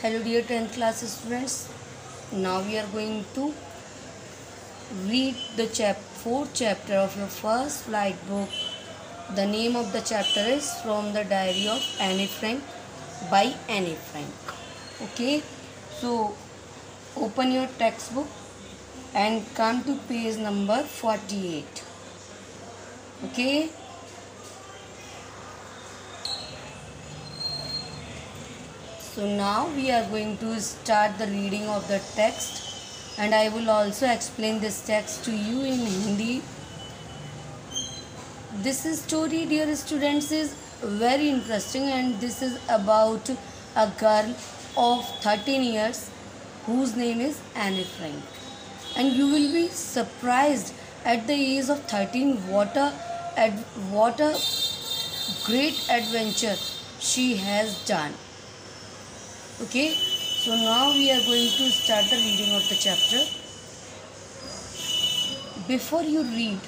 Hello dear 10th class students. Now we are going to read the 4th chapter of your first flight book. The name of the chapter is From the Diary of Anne Frank by Anne Frank. Okay, so open your textbook and come to page number 48. Okay. So now we are going to start the reading of the text, and I will also explain this text to you in Hindi. This story, dear students, is very interesting, and this is about a girl of 13 years whose name is Anne Frank. And you will be surprised at the age of 13 what a great adventure she has done. Okay, so now we are going to start the reading of the chapter. Before you read,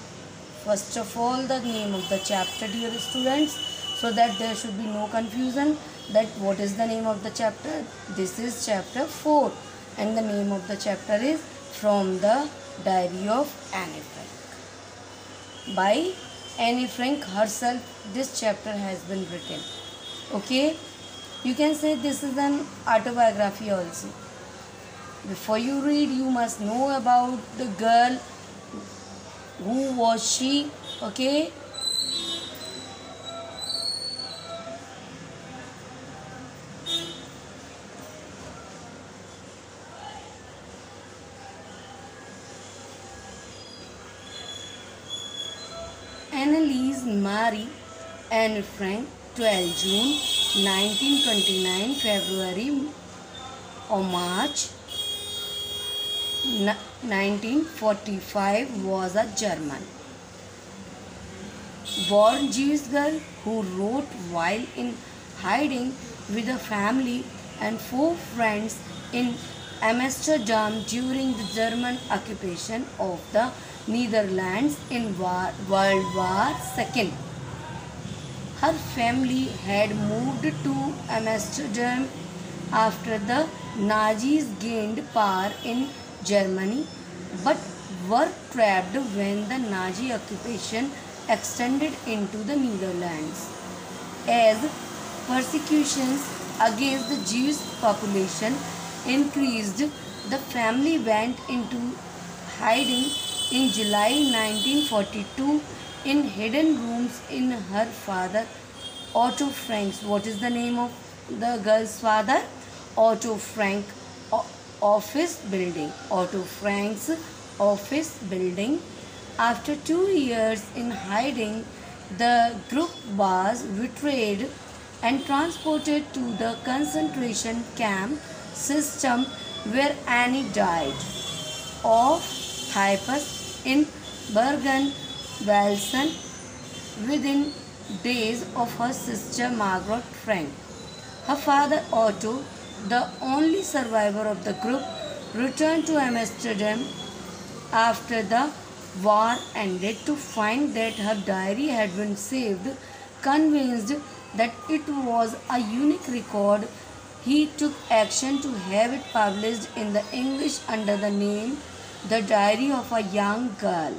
first of all, the name of the chapter, dear students, so that there should be no confusion that what is the name of the chapter. This is chapter 4, and the name of the chapter is From the Diary of Anne Frank by Anne Frank herself. This chapter has been written. Okay, you can say this is an autobiography also. Before you read, you must know about the girl. Who was she? Okay. Anneliese Marie Anne Frank, 12 June 1929, February or March 1945 was a German born Jewish girl who wrote while in hiding with a family and 4 friends in Amsterdam during the German occupation of the Netherlands in World War II. Her family had moved to Amsterdam after the Nazis gained power in Germany, but were trapped when the Nazi occupation extended into the Netherlands. As persecutions against the Jewish population increased, the family went into hiding in July 1942 in hidden rooms in her father Otto Frank's. What is the name of the girl's father? Otto Frank office building. Otto Frank's office building. After 2 years in hiding, the group was betrayed and transported to the concentration camp system where Annie died of typhus in Bergen-Belsen within days of her sister Margaret Frank. Her father Otto, the only survivor of the group, returned to Amsterdam after the war ended to find that her diary had been saved. Convinced that it was a unique record, he took action to have it published in the English under the name The Diary of a Young Girl.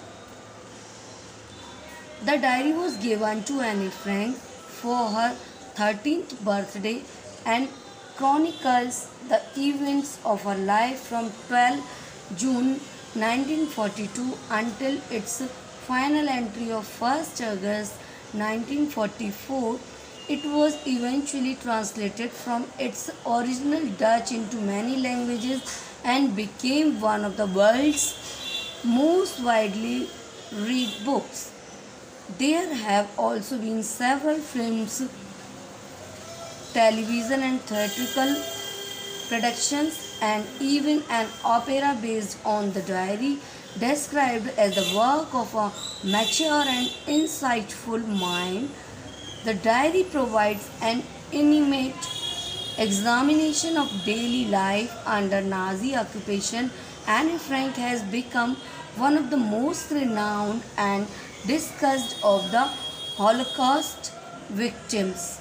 The diary was given to Anne Frank for her 13th birthday and chronicles the events of her life from 12 June 1942 until its final entry of 1st August 1944. It was eventually translated from its original Dutch into many languages and became one of the world's most widely read books. There have also been several films, television and theatrical productions, and even an opera based on the diary, described as the work of a mature and insightful mind. The diary provides an intimate examination of daily life under Nazi occupation. Anne Frank has become one of the most renowned and discussed of the Holocaust victims.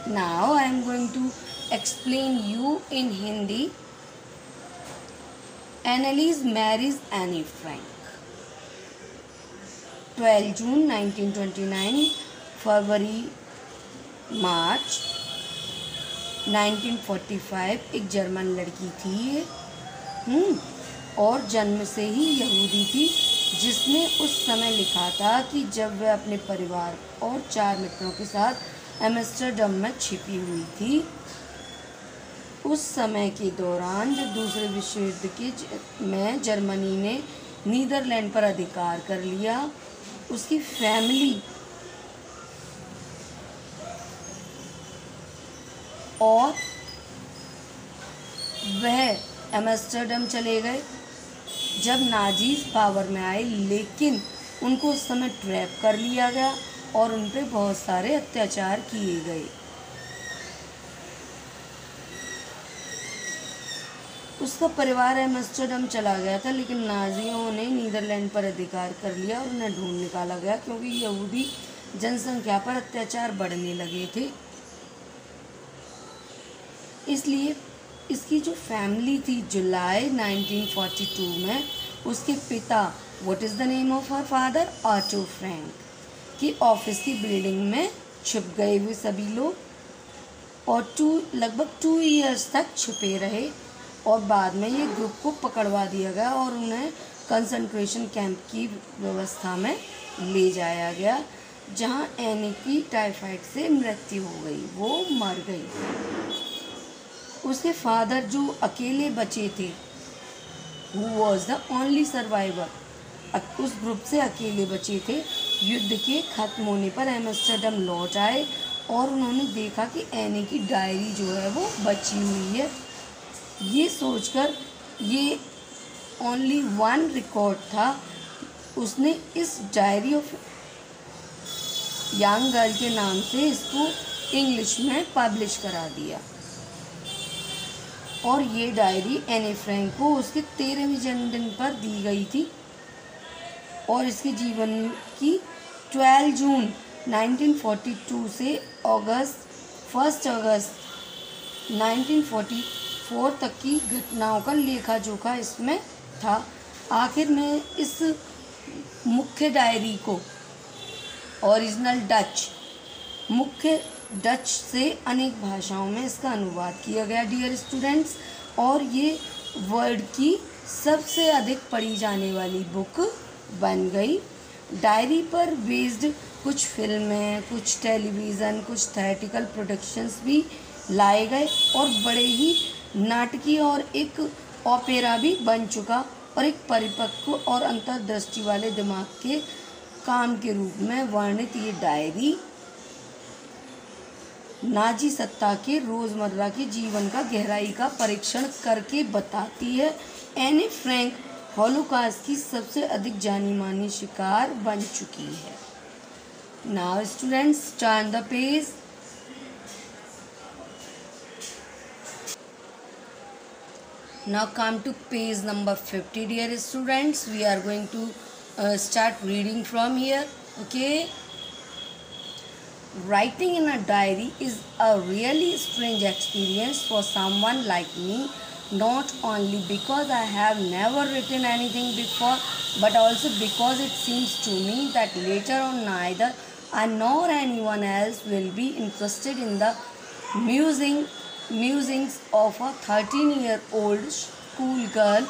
Now I am going to explain you in Hindi. Annalise marries Annie Frank. 12 June 1929, फरवरी मार्च 1945 एक German लड़की थी ये, और जन्म से ही यहूदी थी, जिसने उस समय लिखा था कि जब वह अपने परिवार और 4 मित्रों के साथ एम्स्टर्डम में छिपी हुई थी, उस समय के दौरान जब दूसरे विश्व युद्ध में जर्मनी ने नीदरलैंड पर अधिकार कर लिया, उसकी फैमिली और वह एम्स्टर्डम चले गए जब नाजीज पावर में आए, लेकिन उनको उस समय ट्रैप कर लिया गया और उन पर बहुत सारे अत्याचार किए गए। उसका परिवार एम्स्टर्डम चला गया था, लेकिन नाजियों ने नीदरलैंड पर अधिकार कर लिया और उन्हें ढूंढ निकाला गया, क्योंकि यहूदी जनसंख्या पर अत्याचार बढ़ने लगे थे। इसलिए इसकी जो फैमिली थी, जुलाई 1942 में उसके पिता, what is the name of her father, auto Frank, की ऑफिस की बिल्डिंग में छुप गए हुए सभी लोग, और लगभग 2 ईयर्स तक छुपे रहे, और बाद में ये ग्रुप को पकड़वा दिया गया और उन्हें कंसंट्रेशन कैंप की व्यवस्था में ले जाया गया, जहां एनी की टाइफाइड से मृत्यु हो गई, वो मर गई। उसके फादर जो अकेले बचे थे, who was the only survivor, उस ग्रुप से अकेले बचे थे, युद्ध के खत्म होने पर एम्स्टर्डम लौट आए और उन्होंने देखा कि एनी की डायरी जो है वो बची हुई है। ये सोचकर, ये ओनली 1 रिकॉर्ड था, उसने इस डायरी ऑफ यंग गर्ल के नाम से इसको इंग्लिश में पब्लिश करा दिया, और ये डायरी एनी फ्रैंक को उसके 13वें जन्मदिन पर दी गई थी, और इसके जीवन की 12 जून 1942 से 1 अगस्त 1944 तक की घटनाओं का लेखा जोखा इसमें था। आखिर में इस मुख्य डायरी को ओरिजिनल मुख्य डच से अनेक भाषाओं में इसका अनुवाद किया गया डियर स्टूडेंट्स, और ये वर्ल्ड की सबसे अधिक पढ़ी जाने वाली बुक बन गई। डायरी पर बेस्ड कुछ फिल्में, कुछ टेलीविज़न, कुछ थिएट्रिकल प्रोडक्शंस भी लाए गए, और बड़े ही नाटकीय और एक ओपेरा भी बन चुका, और एक परिपक्व और अंतर्दृष्टि वाले दिमाग के काम के रूप में वर्णित ये डायरी नाजी सत्ता के रोज़मर्रा के जीवन का गहराई का परीक्षण करके बताती है। एनी फ्रैंक हॉलोकॉस्ट की सबसे अधिक जानी मानी शिकार बन चुकी है। Now students, turn the page. Now come to page number 50 dear students. We are going to start reading from here. Okay. Writing in a diary is a really strange experience for someone like me, not only because I have never written anything before, but also because it seems to me that later on neither I nor anyone else will be interested in the musings of a 13-year-old schoolgirl.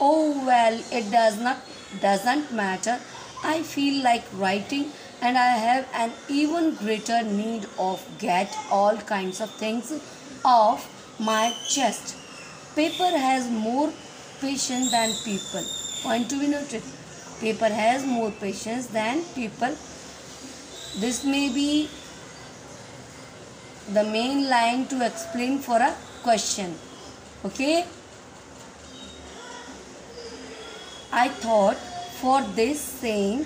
Oh well, it doesn't matter. I feel like writing, and I have an even greater need of get all kinds of things off my chest. Paper has more patience than people. Point to be noted. Paper has more patience than people. This may be the main line to explain for a question. Okay. I thought for this saying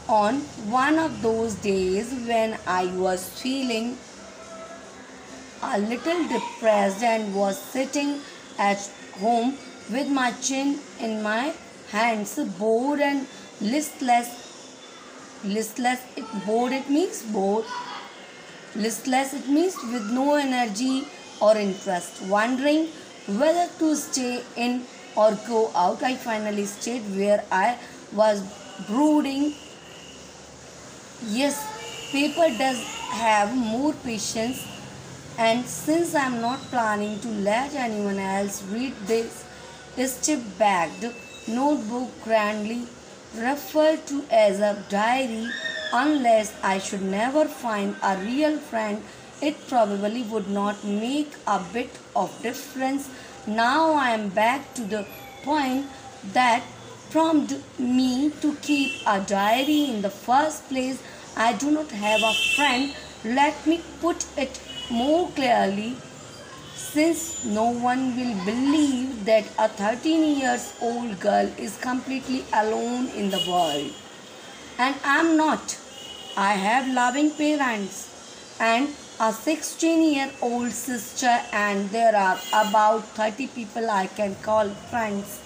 on one of those days when I was feeling a little depressed and was sitting at home with my chin in my hands, bored and listless. Bored, it means with no energy or interest. Wondering whether to stay in or go out, I finally stayed where I was brooding. Yes, paper does have more patience, and since I'm not planning to let anyone else read this step bagged notebook, grandly referred to as a diary, unless I should never find a real friend, it probably would not make a bit of difference. Now I am back to the point that prompted me to keep a diary in the first place. I do not have a friend. Let me put it more clearly, since no one will believe that a 13 years old girl is completely alone in the world. And I'm not. I have loving parents and a 16-year-old sister, and there are about 30 people I can call friends.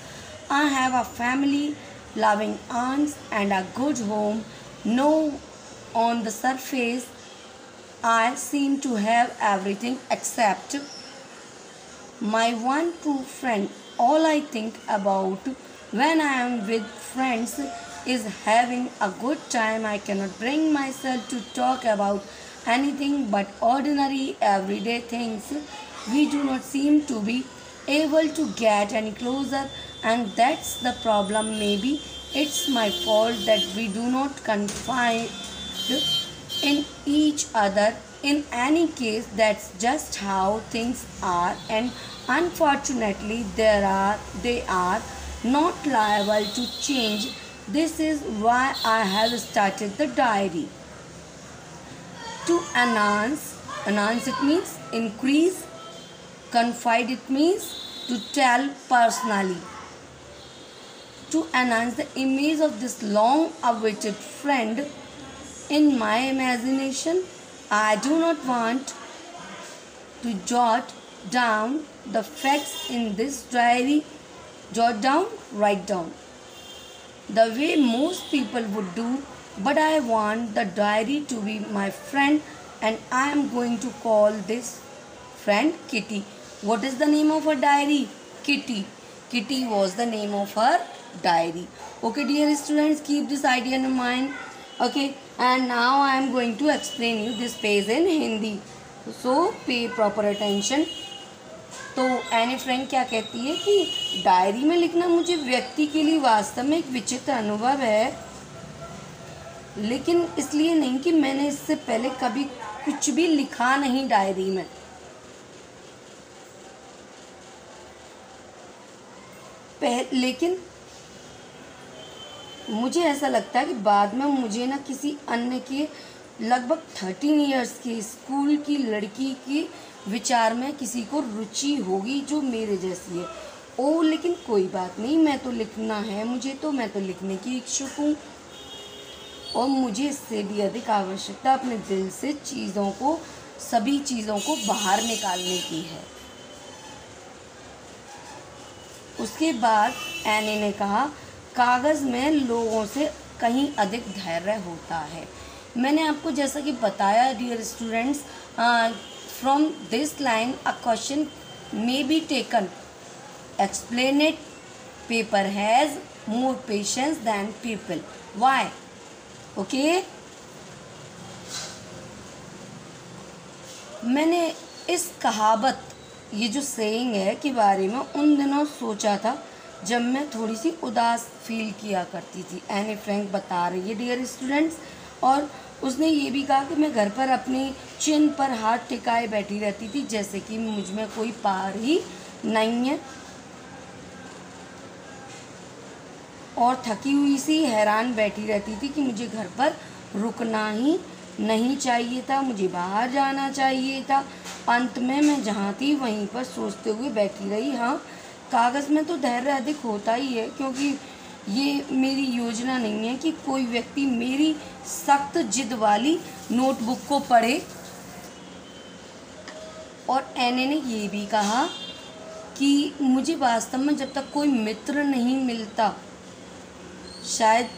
I have a family, loving aunts, and a good home. No, on the surface, I seem to have everything except my one true friend. All I think about when I am with friends is having a good time. I cannot bring myself to talk about anything but ordinary everyday things. We do not seem to be able to get any closer, and that's the problem. Maybe it's my fault that we do not confide in each other. In any case, that's just how things are, and unfortunately, they are not liable to change. This is why I have started the diary. To announce it means increase, confide it means to tell personally. To enhance the image of this long awaited friend in my imagination, I do not want to jot down the facts in this diary. Write down the way most people would do, but I want the diary to be my friend, and I am going to call this friend Kitty. What is the name of her diary? Kitty. Kitty was the name of her diary. Okay, dear students, keep this idea in mind. Okay, and now I am going to explain you this page in Hindi. So pay proper attention. तो Anne Frank क्या कहती है कि diary में लिखना मुझे व्यक्ति के लिए वास्तव में एक विचित्र अनुभव है, लेकिन इसलिए नहीं कि मैंने इससे पहले कभी कुछ भी लिखा नहीं डायरी में। लेकिन मुझे ऐसा लगता है कि बाद में मुझे ना किसी अन्य के लगभग 13 इयर्स की स्कूल की लड़की के विचार में किसी को रुचि होगी जो मेरे जैसी है। ओ लेकिन कोई बात नहीं, मैं तो लिखना है मुझे, तो मैं तो लिखने की इच्छुक हूँ, और मुझे इससे भी अधिक आवश्यकता अपने दिल से सभी चीज़ों को बाहर निकालने की है। उसके बाद एनी ने कहा, कागज़ में लोगों से कहीं अधिक धैर्य होता है। मैंने आपको जैसा कि बताया dear students, from this line a question may be taken, explain it, paper has more patience than people, why? Okay, मैंने इस कहावत, ये जो सेइंग है के बारे में उन दिनों सोचा था जब मैं थोड़ी सी उदास फील किया करती थी। एनी फ्रैंक बता रही है डियर स्टूडेंट्स, और उसने ये भी कहा कि मैं घर पर अपनी चिन पर हाथ टिकाए बैठी रहती थी, जैसे कि मुझ में कोई पार ही नहीं है, और थकी हुई सी हैरान बैठी रहती थी कि मुझे घर पर रुकना ही नहीं चाहिए था, मुझे बाहर जाना चाहिए था। अंत में मैं जहाँ थी वहीं पर सोचते हुए बैठी रही, हाँ कागज़ में तो धैर्य अधिक होता ही है, क्योंकि ये मेरी योजना नहीं है कि कोई व्यक्ति मेरी सख्त जिद वाली नोटबुक को पढ़े। और एने ने ये भी कहा कि मुझे वास्तव में जब तक कोई मित्र नहीं मिलता, शायद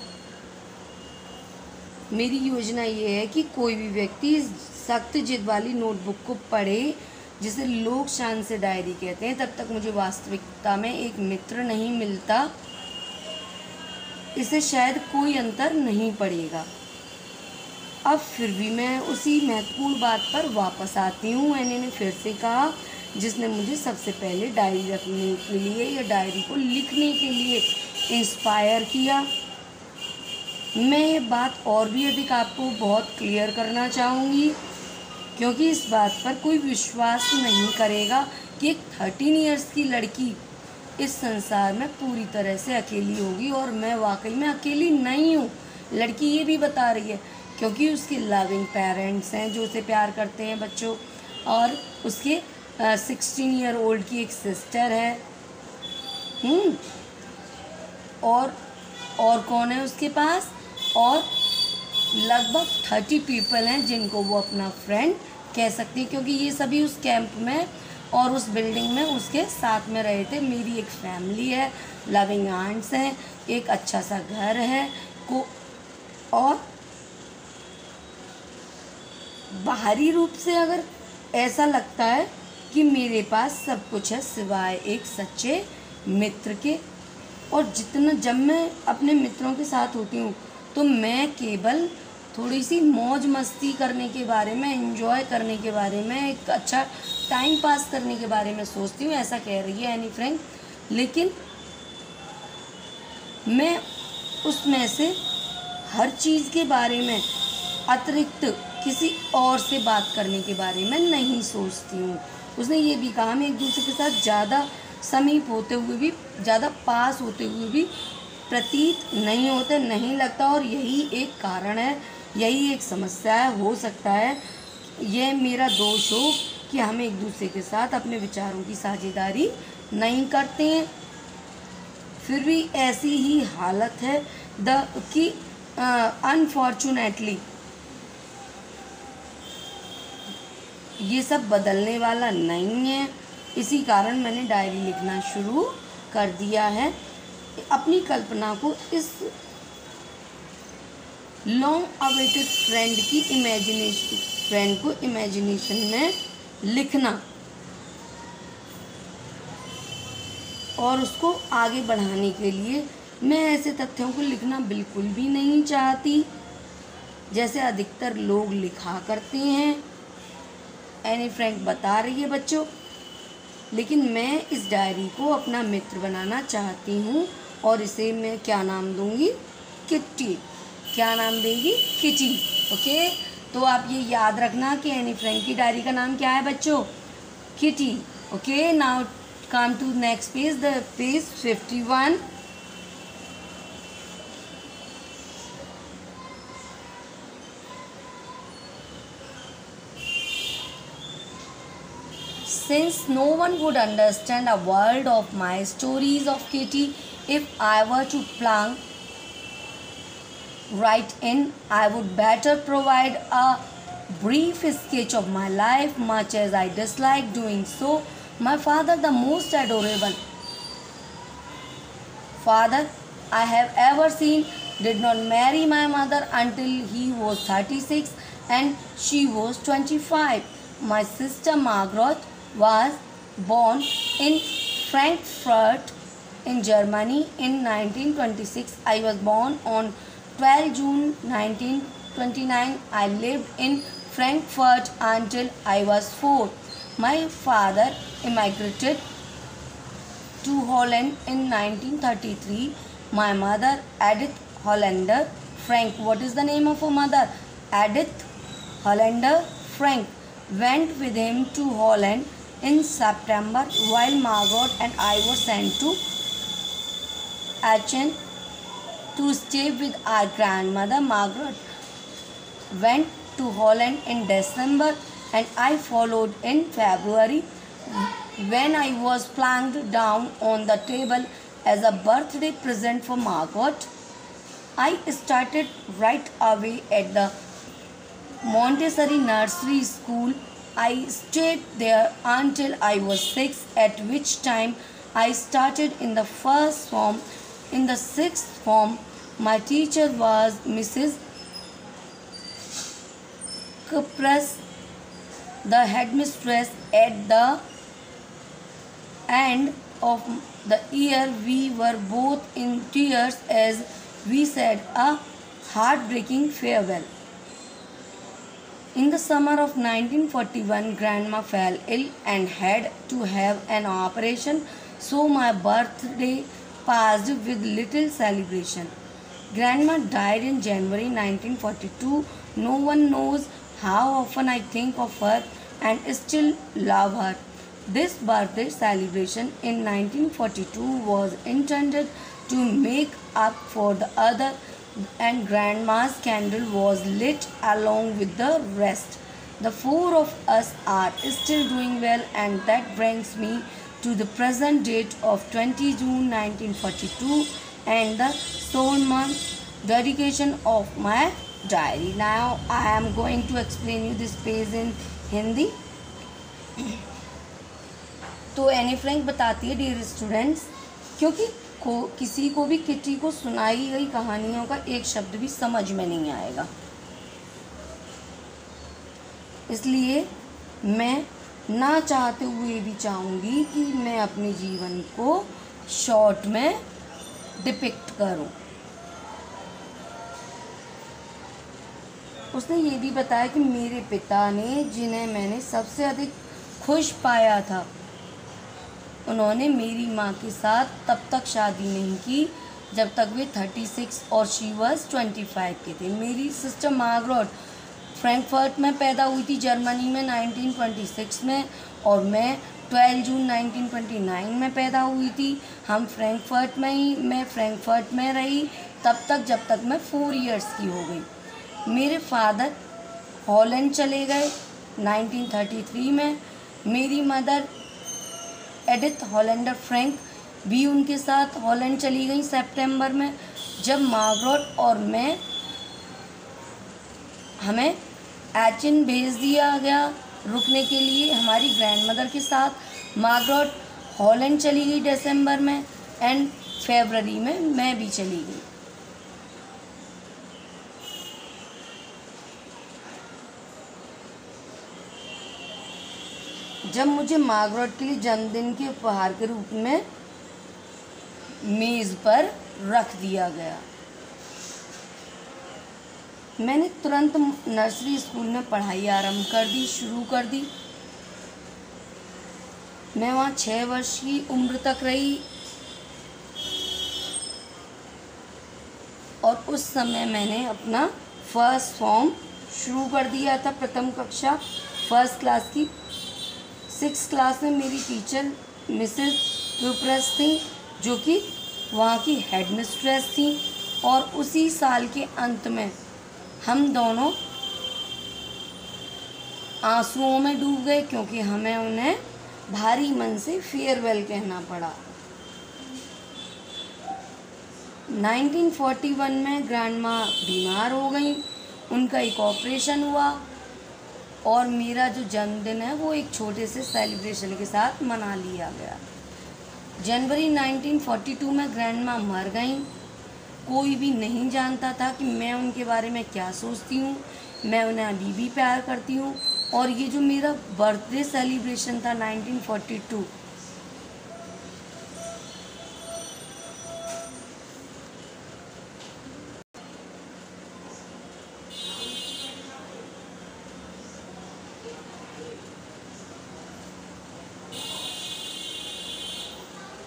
मेरी योजना ये है कि कोई भी व्यक्ति सख्त जिद वाली नोटबुक को पढ़े, जिसे लोग शान से डायरी कहते हैं, तब तक मुझे वास्तविकता में एक मित्र नहीं मिलता। इसे शायद कोई अंतर नहीं पड़ेगा। अब फिर भी मैं उसी महत्वपूर्ण बात पर वापस आती हूँ, एनी ने फिर से कहा, जिसने मुझे सबसे पहले डायरी रखने के लिए या डायरी को लिखने के लिए इंस्पायर किया। मैं ये बात और भी अधिक आपको बहुत क्लियर करना चाहूँगी, क्योंकि इस बात पर कोई विश्वास नहीं करेगा कि एक 13 इयर्स की लड़की इस संसार में पूरी तरह से अकेली होगी, और मैं वाकई में अकेली नहीं हूँ। लड़की ये भी बता रही है, क्योंकि उसके लविंग पेरेंट्स हैं जो उसे प्यार करते हैं बच्चों, और उसके 16 ईयर ओल्ड की एक सिस्टर है। और कौन है उसके पास, और लगभग 30 पीपल हैं जिनको वो अपना फ्रेंड कह सकती है, क्योंकि ये सभी उस कैंप में और उस बिल्डिंग में उसके साथ में रहे थे। मेरी एक फैमिली है, लविंग आंट्स हैं, एक अच्छा सा घर है और बाहरी रूप से अगर ऐसा लगता है कि मेरे पास सब कुछ है सिवाय एक सच्चे मित्र के, और जब मैं अपने मित्रों के साथ होती हूँ तो मैं केवल थोड़ी सी मौज मस्ती करने के बारे में, एंजॉय करने के बारे में, एक अच्छा टाइम पास करने के बारे में सोचती हूँ, ऐसा कह रही है एनी फ्रैंक। लेकिन मैं उसमें से हर चीज़ के बारे में अतिरिक्त किसी और से बात करने के बारे में नहीं सोचती हूँ। उसने ये भी कहा, हम एक दूसरे के साथ ज़्यादा समीप होते हुए भी, ज़्यादा पास होते हुए भी प्रतीत नहीं होते, नहीं लगता, और यही एक कारण है, यही एक समस्या है। हो सकता है यह मेरा दोष हो कि हम एक दूसरे के साथ अपने विचारों की साझेदारी नहीं करते हैं। फिर भी ऐसी ही हालत है कि अनफॉर्चुनेटली ये सब बदलने वाला नहीं है। इसी कारण मैंने डायरी लिखना शुरू कर दिया है, अपनी कल्पना को इस लॉन्ग अवेटेड फ्रेंड को इमेजिनेशन में लिखना और उसको आगे बढ़ाने के लिए मैं ऐसे तथ्यों को लिखना बिल्कुल भी नहीं चाहती जैसे अधिकतर लोग लिखा करते हैं। एनी फ्रैंक बता रही है बच्चों, लेकिन मैं इस डायरी को अपना मित्र बनाना चाहती हूँ, और इसे मैं क्या नाम दूँगी, किट्टी। क्या नाम देगी, किटी। ओके, तो आप ये याद रखना कि एनी फ्रैंक की डायरी का नाम क्या है बच्चों, kitty. Okay, now come to next page, the page 51. Since no one would understand a word of my stories of Kitty if I were to plan write in, I would better provide a brief sketch of my life, much as I dislike doing so. My father, the most adorable father I have ever seen, did not marry my mother until he was 36 and she was 25. My sister Margaret was born in Frankfurt in Germany in 1926. I was born on 12 June 1929. I lived in Frankfurt until I was 4. My father immigrated to Holland in 1933. My mother, Edith Hollander Frank. What is the name of her mother? Edith Hollander Frank. Went with him to Holland in September while Margaret and I were sent to Aachen to stay with our grandmother. Margaret went to Holland in December and I followed in February. When I was planked down on the table as a birthday present for Margaret, I started right away at the Montessori nursery school. I stayed there until I was 6, at which time I started in the first form. In the sixth form, my teacher was Mrs. Kupras the headmistress at the end of the year. We were both in tears as we said a heartbreaking farewell. In the summer of 1941, Grandma fell ill and had to have an operation, so my birthday passed with little celebration. Grandma died in January 1942. No one knows how often I think of her and still love her. This birthday celebration in 1942 was intended to make up for the other, and Grandma's candle was lit along with the rest. The four of us are still doing well, and that brings me to the present date of 20 June 1942 and the solemn dedication of my diary. Now I am going to explain you this page in Hindi. तो Anne Frank बताती है, dear students, क्योंकि किसी को भी kitty को सुनाई गई कहानियों का एक शब्द भी समझ में नहीं आएगा, इसलिए मैं ना चाहते हुए भी चाहूँगी कि मैं अपने जीवन को शॉर्ट में डिपिक्ट करूँ। उसने ये भी बताया कि मेरे पिता ने, जिन्हें मैंने सबसे अधिक खुश पाया था, उन्होंने मेरी माँ के साथ तब तक शादी नहीं की जब तक वे 36 और शी वाज 25 के थे। मेरी सिस्टर मार्गरेट फ्रैंकफर्ट में पैदा हुई थी, जर्मनी में 1926 में, और मैं 12 जून 1929 में पैदा हुई थी। मैं फ्रैंकफर्ट में रही तब तक जब तक मैं 4 इयर्स की हो गई। मेरे फादर हॉलैंड चले गए 1933 में। मेरी मदर एडिथ हॉलैंडर फ्रैंक भी उनके साथ हॉलैंड चली गई सितंबर में। जब मार्गरेट और मैं, हमें एचिन भेज दिया गया रुकने के लिए हमारी ग्रैंडमदर के साथ। मार्गरेट हॉलैंड चली गई दिसंबर में एंड फरवरी में मैं भी चली गई। जब मुझे मार्गरेट के लिए जन्मदिन के उपहार के रूप में मेज़ पर रख दिया गया, मैंने तुरंत नर्सरी स्कूल में पढ़ाई शुरू कर दी। मैं वहाँ 6 वर्ष की उम्र तक रही और उस समय मैंने अपना फर्स्ट फॉर्म शुरू कर दिया था, प्रथम कक्षा फर्स्ट क्लास की। 6th क्लास में मेरी टीचर मिसेस क्यूप्रस थी, जो कि वहाँ की हेड मिस्ट्रेस थी, और उसी साल के अंत में हम दोनों आंसुओं में डूब गए क्योंकि हमें उन्हें भारी मन से फेयरवेल कहना पड़ा। 1941 में ग्रैंडमा बीमार हो गई, उनका एक ऑपरेशन हुआ और मेरा जो जन्मदिन है वो एक छोटे से सेलिब्रेशन के साथ मना लिया गया। जनवरी 1942 में ग्रैंडमा मर गई। कोई भी नहीं जानता था कि मैं उनके बारे में क्या सोचती हूँ। मैं उन्हें अभी भी प्यार करती हूँ, और ये जो मेरा बर्थडे सेलिब्रेशन था 1942,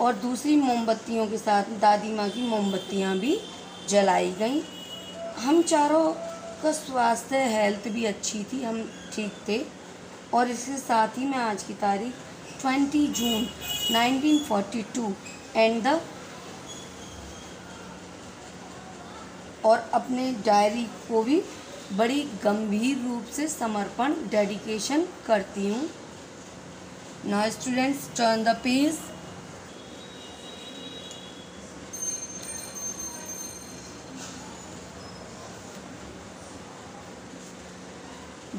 और दूसरी मोमबत्तियों के साथ दादी माँ की मोमबत्तियाँ भी जलाई गई। हम चारों का स्वास्थ्य, हेल्थ भी अच्छी थी, हम ठीक थे। और इसके साथ ही मैं आज की तारीख 20 जून 1942 और अपने डायरी को भी बड़ी गंभीर रूप से समर्पण, डेडिकेशन करती हूँ। Now students, turn the page.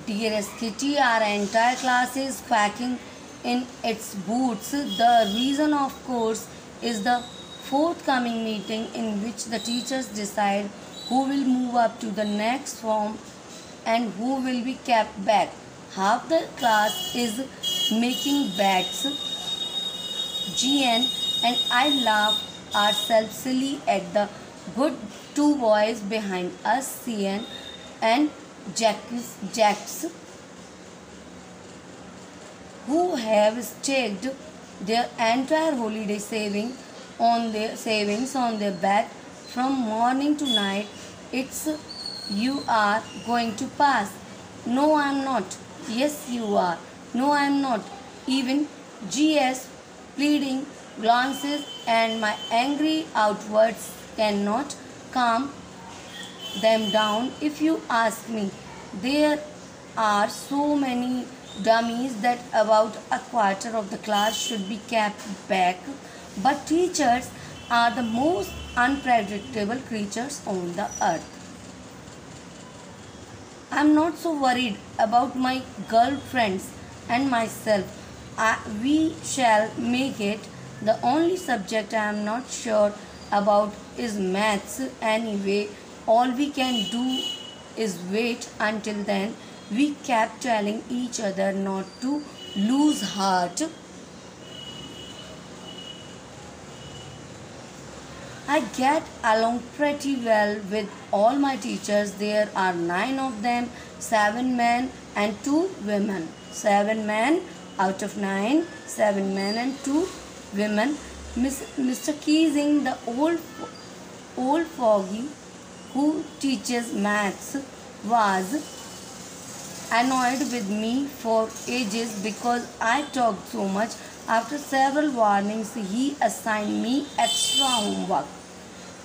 Dearest Kitty, our entire class is packing in its boots. The reason, of course, is the forthcoming meeting in which the teachers decide who will move up to the next form and who will be kept back. half the class is making bets, GN and I laugh ourselves silly at the good two boys behind us, CN and Jax, who have staked their entire holiday savings on their back from morning to night. It's you are going to pass. No, I'm not. Yes, you are. No, I'm not. Even GS pleading glances and my angry outwards cannot calm them down. If you ask me, there are so many dummies that about a quarter of the class should be kept back, but teachers are the most unpredictable creatures on the earth. I'm not so worried about my girlfriends and myself. We shall make it. The only subject I am not sure about is maths. Anyway, all we can do is wait until then. We kept telling each other not to lose heart. I get along pretty well with all my teachers. There are 9 of them, 7 men and 2 women. 7 men out of 9, 7 men and 2 women. Mr. Keesing, the old foggy who teaches maths, was annoyed with me for ages because I talked so much. After several warnings, he assigned me extra homework,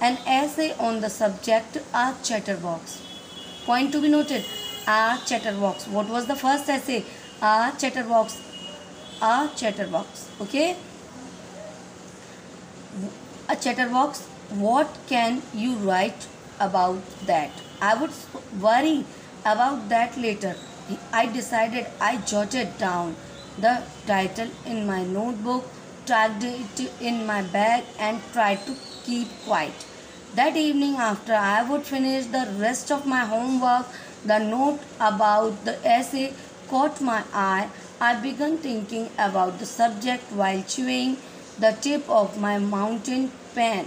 an essay on the subject, a chatterbox. Point to be noted, a chatterbox. What was the first essay? A chatterbox. A chatterbox. Okay? A chatterbox. What can you write about that? I would worry about that later. I decided. I jotted down the title in my notebook, tucked it in my bag and tried to keep quiet. That evening, after I would finish the rest of my homework, the note about the essay caught my eye. I began thinking about the subject while chewing the tip of my fountain pen.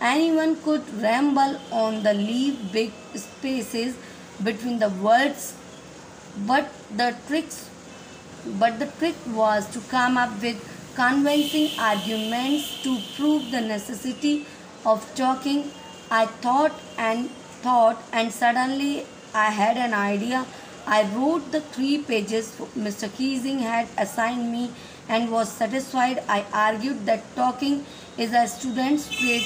Anyone could ramble on the leave big spaces between the words, but the trick was to come up with convincing arguments to prove the necessity of talking. I thought, and suddenly I had an idea. I wrote the 3 pages Mr. Keesing had assigned me and was satisfied. I argued that talking is a student's trait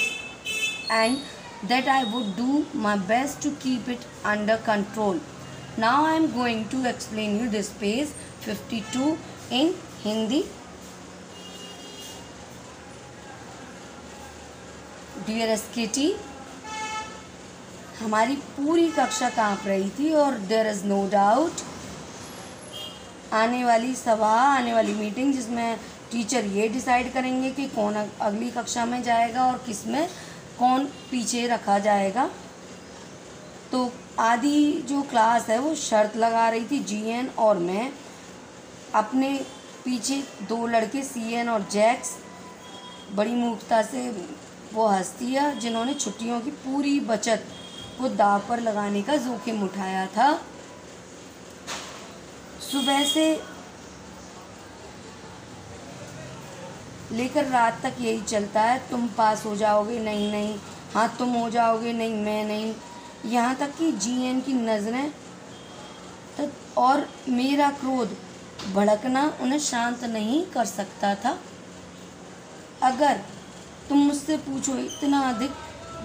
and that I would do my best to keep it under control. Now I am going to explain you this page 52 in Hindi. Dearest Kitty, हमारी पूरी कक्षा कांप रही थी और there is no doubt आने वाली meeting जिसमें टीचर ये डिसाइड करेंगे कि कौन अगली कक्षा में जाएगा और किस में कौन पीछे रखा जाएगा। तो आधी जो क्लास है वो शर्त लगा रही थी, जीएन और मैं। अपने पीछे 2 लड़के सीएन और जैक्स बड़ी मूर्खता से वो हस्ती है जिन्होंने छुट्टियों की पूरी बचत को दाव पर लगाने का जोखिम उठाया था। सुबह से लेकर रात तक यही चलता है, तुम पास हो जाओगे, नहीं, हाँ तुम हो जाओगे, नहीं मैं नहीं। यहाँ तक कि जीएन की नज़रें और मेरा क्रोध भड़कना उन्हें शांत नहीं कर सकता था। अगर तुम मुझसे पूछो, इतना अधिक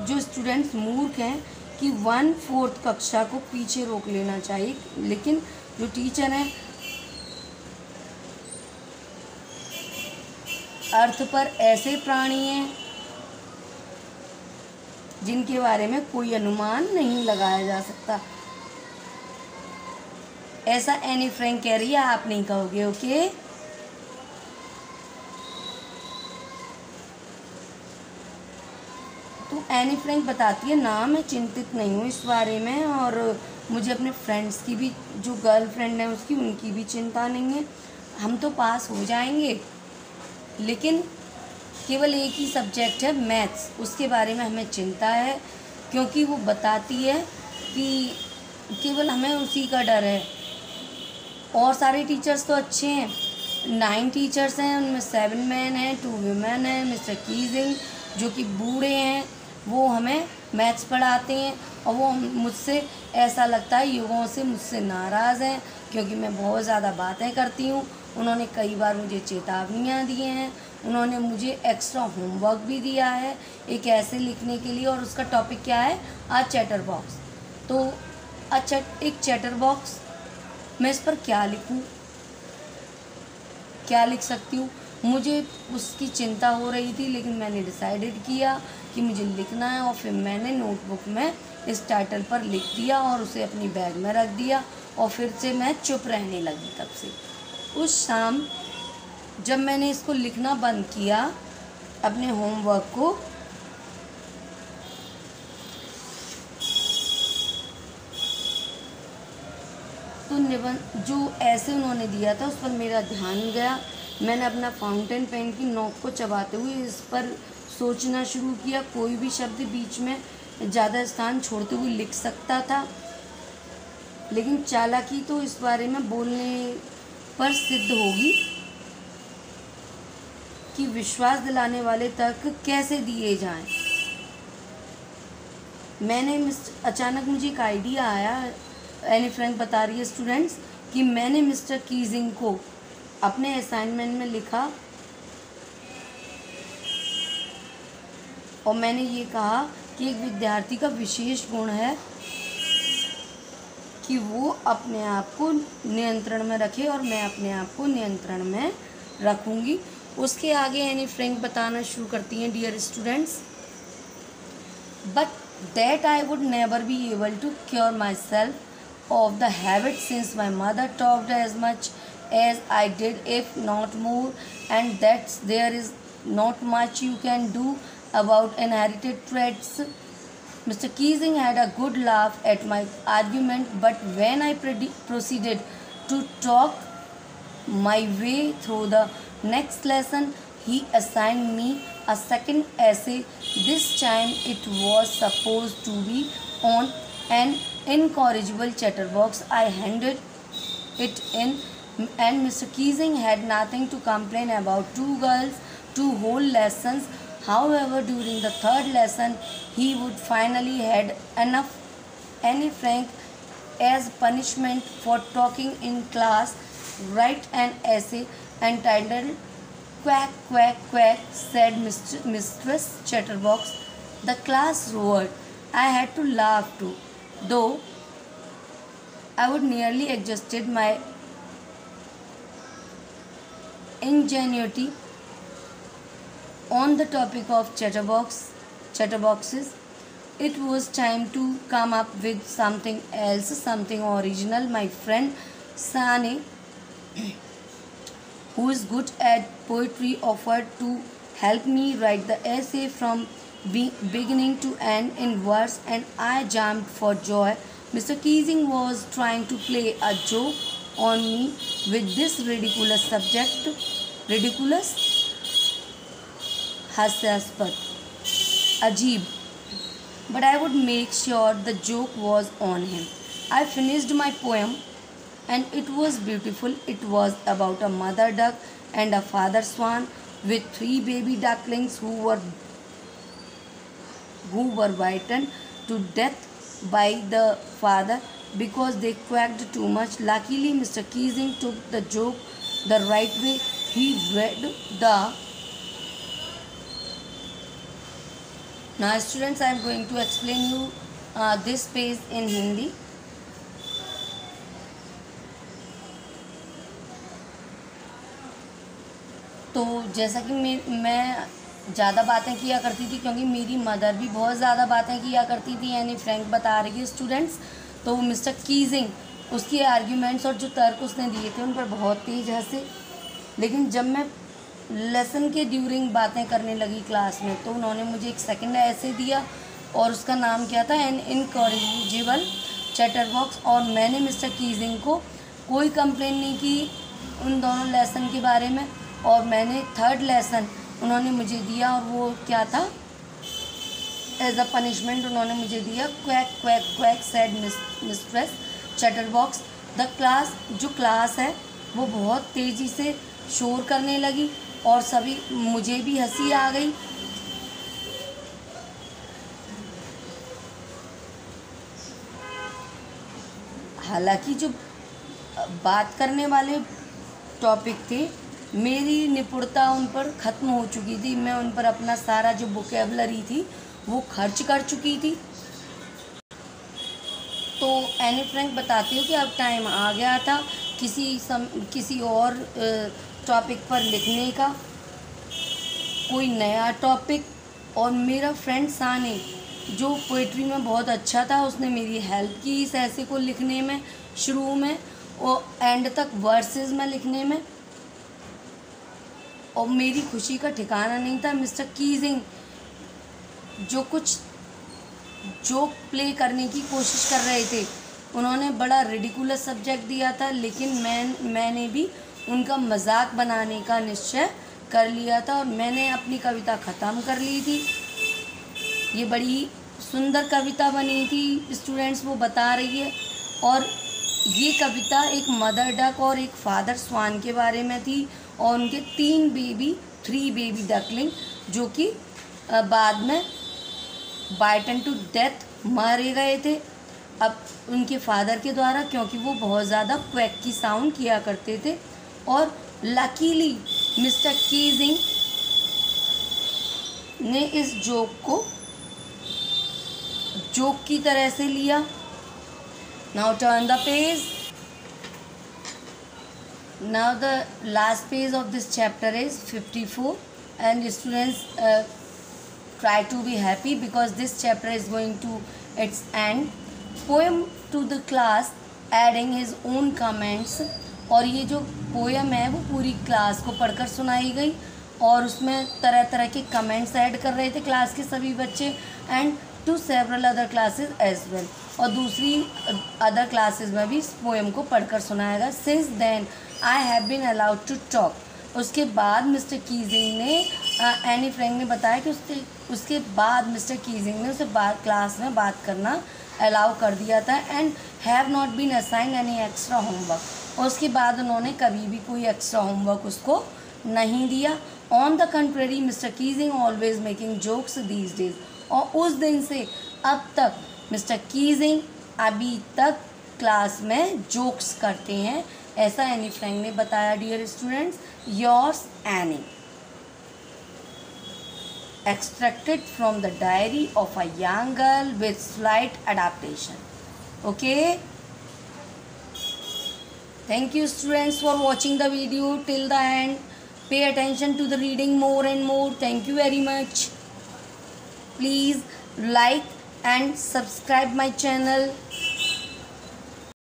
जो स्टूडेंट्स मूर्ख हैं कि 1/4 कक्षा को पीछे रोक लेना चाहिए, लेकिन जो टीचर हैं अर्थ पर ऐसे प्राणी हैं जिनके बारे में कोई अनुमान नहीं लगाया जा सकता। ऐसा एनी फ्रैंक कह रही है, आप नहीं कहोगे। ओके, तो एनी फ्रैंक बताती है ना, मैं चिंतित नहीं हूँ इस बारे में और मुझे अपने फ्रेंड्स की भी, जो गर्लफ्रेंड है उसकी, उनकी भी चिंता नहीं है। हम तो पास हो जाएंगे, लेकिन केवल एक ही सब्जेक्ट है मैथ्स, उसके बारे में हमें चिंता है, क्योंकि वो बताती है कि केवल हमें उसी का डर है। और सारे टीचर्स तो अच्छे हैं, 9 टीचर्स हैं, उनमें 7 मैन हैं, 2 वीमेन हैं। मिस्टर कीजिंग जो कि बूढ़े हैं, वो हमें मैथ्स पढ़ाते हैं, और वो मुझसे, ऐसा लगता है युगों से मुझसे नाराज़ हैं, क्योंकि मैं बहुत ज़्यादा बातें करती हूँ। उन्होंने कई बार मुझे चेतावनियाँ दी हैं, उन्होंने मुझे एक्स्ट्रा होमवर्क भी दिया है एक ऐसे लिखने के लिए, और उसका टॉपिक क्या है, अ चैटर बॉक्स। तो एक चैटर बॉक्स, मैं इस पर क्या लिखूं, क्या लिख सकती हूँ, मुझे उसकी चिंता हो रही थी, लेकिन मैंने डिसाइडेड किया कि मुझे लिखना है, और फिर मैंने नोटबुक में इस टाइटल पर लिख दिया और उसे अपनी बैग में रख दिया, और फिर से मैं चुप रहने लगी। तब से उस शाम जब मैंने इसको लिखना बंद किया, अपने होमवर्क को, तो निबंध जो ऐसे उन्होंने दिया था उस पर मेरा ध्यान गया। मैंने अपना फाउंटेन पेन की नोक को चबाते हुए इस पर सोचना शुरू किया। कोई भी शब्द बीच में ज़्यादा स्थान छोड़ते हुए लिख सकता था, लेकिन चालाकी तो इस बारे में बोलने पर सिद्ध होगी कि विश्वास दिलाने वाले तर्क कैसे दिए जाएं। अचानक मुझे एक आइडिया आया। एनी फ्रैंक बता रही है स्टूडेंट्स कि मैंने मिस्टर कीजिंग को अपने असाइनमेंट में लिखा, और मैंने ये कहा कि एक विद्यार्थी का विशेष गुण है कि वो अपने आप को नियंत्रण में रखे, और मैं अपने आप को नियंत्रण में रखूँगी। उसके आगे एनी फ्रैंक बताना शुरू करती हैं, dear students, but that I would never be able to cure myself of the habit since my mother talked as much as I did, if not more, and that there is not much you can do about inherited traits. Mr. Keesing had a good laugh at my argument, but when I proceeded to talk my way through the next lesson, he assigned me a second essay. This time it was supposed to be on an incorrigible chatterbox. I handed it in, and Mr. Keesing had nothing to complain about. 2 girls, 2 whole lessons. However, during the 3rd lesson, he would finally had enough. Annie Frank, as punishment for talking in class, write an essay entitled "Quack, Quack, Quack," said Mistress Chatterbox. The class roared. I had to laugh too, though I would nearly exhausted my ingenuity on the topic of chatterboxes. It was time to come up with something else, something original. My friend Sane, who is good at poetry, offered to help me write the essay from beginning to end in verse, and I jumped for joy. Mr. Keesing was trying to play a joke on me with this ridiculous subject. Ridiculous? हास्यास्पद, अजीब. But I would make sure the joke was on him. I finished my poem, and it was beautiful. It was about a mother duck and a father swan with 3 baby ducklings who were bitten to death by the father because they quacked too much. Luckily, Mr. Keesing took the joke the right way. He read the... Now students, I am going to explain you this page in Hindi. तो जैसा कि मैं ज़्यादा बातें किया करती थी, क्योंकि मेरी मदर भी बहुत ज़्यादा बातें किया करती थी, यानी फ्रैंक बता रही है स्टूडेंट्स। तो मिस्टर कीजिंग, उसके आर्ग्यूमेंट्स और जो तर्क उसने दिए थे उन पर बहुत तेज हंसे, लेकिन जब मैं लेसन के ड्यूरिंग बातें करने लगी क्लास में, तो उन्होंने मुझे एक सेकंड ऐसे दिया, और उसका नाम क्या था, एन इनकॉरिजिबल चैटरबॉक्स, और मैंने मिस्टर कीजिंग को कोई कंप्लेन नहीं की उन दोनों लेसन के बारे में। और मैंने थर्ड लेसन उन्होंने मुझे दिया, और वो क्या था, एज अ पनिशमेंट उन्होंने मुझे दिया, quack quack quack said mistress chatterbox. The class, जो क्लास है वो बहुत तेज़ी से शोर करने लगी और सभी, मुझे भी हंसी आ गई। हालांकि जो बात करने वाले टॉपिक थे, मेरी निपुणता उन पर ख़त्म हो चुकी थी। मैं उन पर अपना सारा जो वोकेबलरी थी वो खर्च कर चुकी थी। तो एनी फ्रैंक बताती हूँ कि अब टाइम आ गया था किसी और टॉपिक पर लिखने का, कोई नया टॉपिक। और मेरा फ्रेंड सानी जो पोइट्री में बहुत अच्छा था, उसने मेरी हेल्प की इस ऐसे को लिखने में, शुरू में और एंड तक वर्सेस में लिखने में। और मेरी खुशी का ठिकाना नहीं था। मिस्टर कीजिंग जो कुछ जोक प्ले करने की कोशिश कर रहे थे, उन्होंने बड़ा रिडिकुलस सब्जेक्ट दिया था, लेकिन मैंने भी उनका मजाक बनाने का निश्चय कर लिया था और मैंने अपनी कविता ख़त्म कर ली थी। ये बड़ी सुंदर कविता बनी थी, स्टूडेंट्स वो बता रही है। और ये कविता एक मदर डक और एक फादर स्वान के बारे में थी, और उनके 3 बेबी डकलिंग जो कि बाद में बाइटन टू डेथ मारे गए थे अब उनके फादर के द्वारा, क्योंकि वो बहुत ज़्यादा क्वैक की साउंड किया करते थे। और लकीली मिस्टर कीजिंग ने इस जोक को जोक की तरह से लिया। Now turn the page. Now the last page of this chapter is 54 and students try to be happy because this chapter is going to its end. Poem to the class adding his own comments। और ये जो poem है वो पूरी class को पढ़कर सुनाई गई और उसमें तरह तरह के कमेंट्स ऐड कर रहे थे क्लास के सभी बच्चे, and to several other classes as well, और दूसरी अदर क्लासेस में भी इस पोएम को पढ़कर सुनाया गया। Since then I have been allowed to talk. उसके बाद मिस्टर कीजिंग ने एनी फ्रैंक ने बताया कि उसके बाद मिस्टर कीजिंग ने उसे क्लास में बात करना अलाउ कर दिया था, and have not been assigned any extra homework. और उसके बाद उन्होंने कभी भी कोई एक्स्ट्रा होमवर्क उसको नहीं दिया। On the contrary mister Keesing always making jokes these days. और उस दिन से अब तक मिस्टर कीजिंग अभी तक क्लास में जोक्स करते हैं, ऐसा एनी फ्रैंक ने बताया। Dear students, yours Anne. Extracted from the diary of a young girl with slight adaptation. Okay. Thank you students for watching the video till the end. Pay attention to the reading more and more. Thank you very much. Please like and subscribe my channel.